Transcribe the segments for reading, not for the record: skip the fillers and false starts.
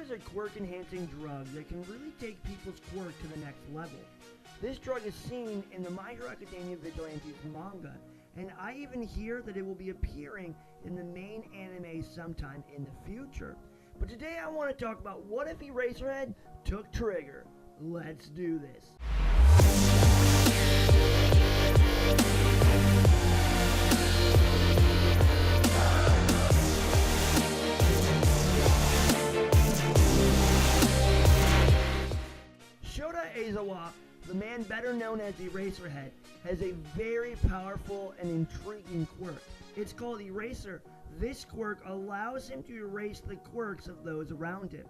is a quirk-enhancing drug that can really take people's quirk to the next level. This drug is seen in the My Hero Academia Vigilantes manga, and I even hear that it will be appearing in the main anime sometime in the future. But today I want to talk about what if Eraserhead took Trigger. Let's do this. Aizawa, the man better known as Eraserhead, has a very powerful and intriguing quirk. It's called Eraser. This quirk allows him to erase the quirks of those around him.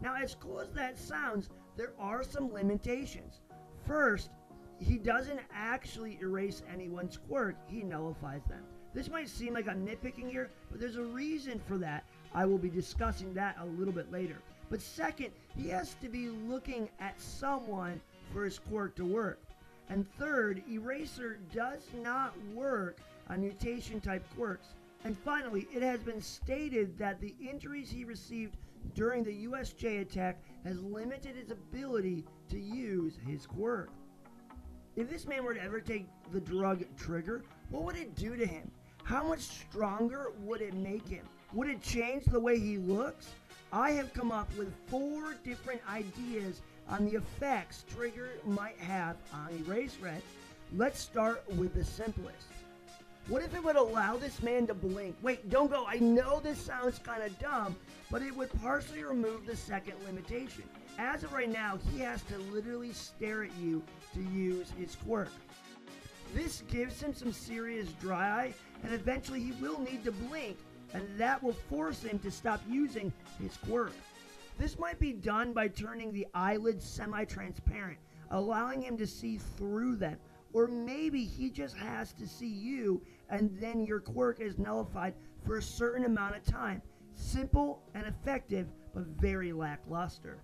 Now, as cool as that sounds, there are some limitations. First, he doesn't actually erase anyone's quirk, he nullifies them. This might seem like I'm nitpicking here, but there's a reason for that. I will be discussing that a little bit later. But second, he has to be looking at someone for his quirk to work. And third, Eraser does not work on mutation-type quirks. And finally, it has been stated that the injuries he received during the USJ attack has limited his ability to use his quirk. If this man were to ever take the drug Trigger, what would it do to him? How much stronger would it make him? Would it change the way he looks? I have come up with 4 different ideas on the effects Trigger might have on Eraserhead. Let's start with the simplest. What if it would allow this man to blink? Wait, don't go. I know this sounds kind of dumb, but it would partially remove the second limitation. As of right now, he has to literally stare at you to use his quirk. This gives him some serious dry eye, and eventually he will need to blink, and that will force him to stop using his quirk. This might be done by turning the eyelids semi-transparent, allowing him to see through them. Or maybe he just has to see you, and then your quirk is nullified for a certain amount of time. Simple and effective, but very lackluster.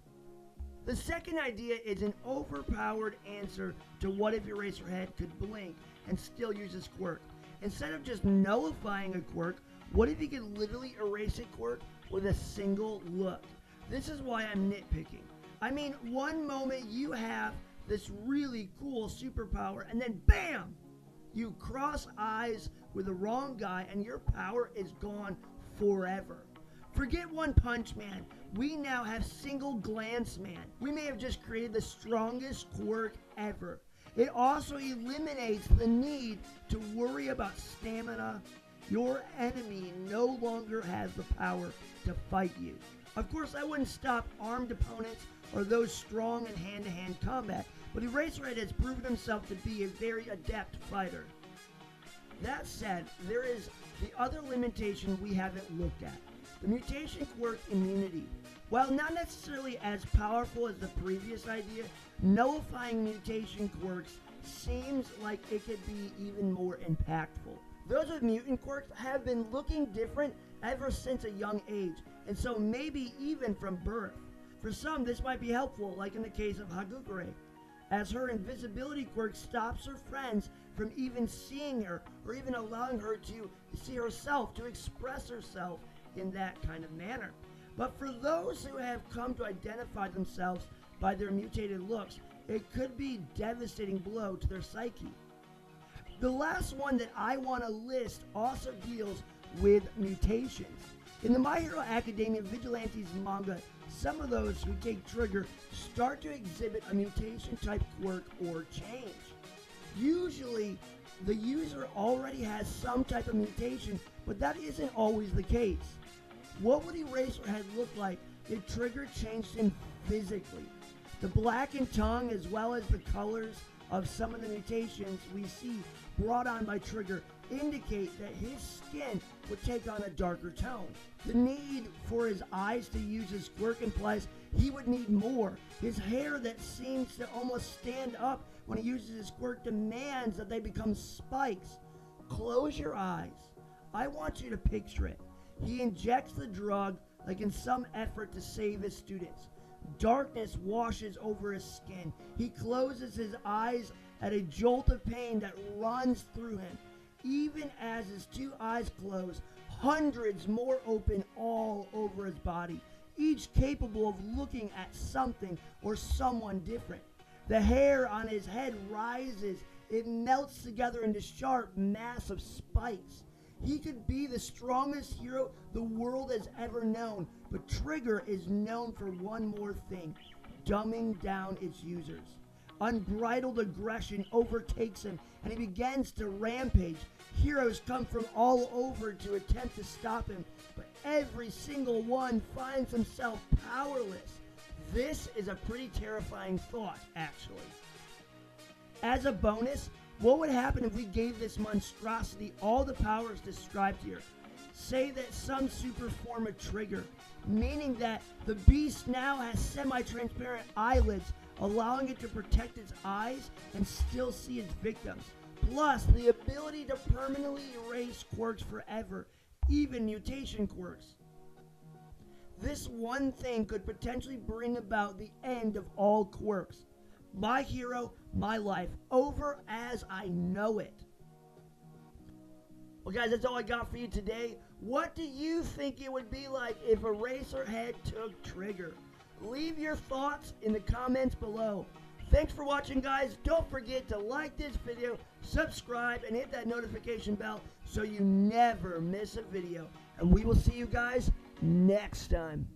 The second idea is an overpowered answer to what if Eraserhead could blink and still use his quirk. Instead of just nullifying a quirk, what if he could literally erase a quirk with a single look? This is why I'm nitpicking. I mean, one moment you have this really cool superpower, and then BAM! You cross eyes with the wrong guy and your power is gone forever. Forget One Punch Man. We now have Single Glance Man. We may have just created the strongest quirk ever. It also eliminates the need to worry about stamina. Your enemy no longer has the power to fight you. Of course, I wouldn't stop armed opponents or those strong in hand-to-hand combat, but Eraserhead has proven himself to be a very adept fighter. That said, there is the other limitation we haven't looked at. The mutation quirk immunity. While not necessarily as powerful as the previous idea, nullifying mutation quirks seems like it could be even more impactful. Those with mutant quirks have been looking different ever since a young age, and so maybe even from birth. For some, this might be helpful, like in the case of Hagukure, as her invisibility quirk stops her friends from even seeing her or even allowing her to see herself, to express herself in that kind of manner. But for those who have come to identify themselves by their mutated looks, it could be a devastating blow to their psyche. The last one that I want to list also deals with mutations. In the My Hero Academia Vigilantes manga, some of those who take Trigger start to exhibit a mutation-type quirk or change. Usually, the user already has some type of mutation, but that isn't always the case. What would Eraserhead look like if Trigger changed him physically? The blackened tongue, as well as the colors of some of the mutations we see brought on by Trigger, indicate that his skin would take on a darker tone. The need for his eyes to use his quirk implies he would need more. His hair that seems to almost stand up when he uses his quirk demands that they become spikes. Close your eyes. I want you to picture it. He injects the drug like in some effort to save his students. Darkness washes over his skin. He closes his eyes at a jolt of pain that runs through him. Even as his 2 eyes close, hundreds more open all over his body. each capable of looking at something or someone different. The hair on his head rises, it melts together into sharp, massive spikes. He could be the strongest hero the world has ever known, but Trigger is known for one more thing: dumbing down its users. Unbridled aggression overtakes him, and he begins to rampage. Heroes come from all over to attempt to stop him, but every single one finds himself powerless. This is a pretty terrifying thought, actually. As a bonus, what would happen if we gave this monstrosity all the powers described here? Say that some super form of Trigger, meaning that the beast now has semi-transparent eyelids, allowing it to protect its eyes and still see its victims. Plus, the ability to permanently erase quirks forever, even mutation quirks. This one thing could potentially bring about the end of all quirks. My hero, my life, over as I know it. Well, guys, that's all I got for you today. What do you think it would be like if Eraserhead took Trigger? Leave your thoughts in the comments below. Thanks for watching, guys. Don't forget to like this video, subscribe, and hit that notification bell so you never miss a video. And we will see you guys next time.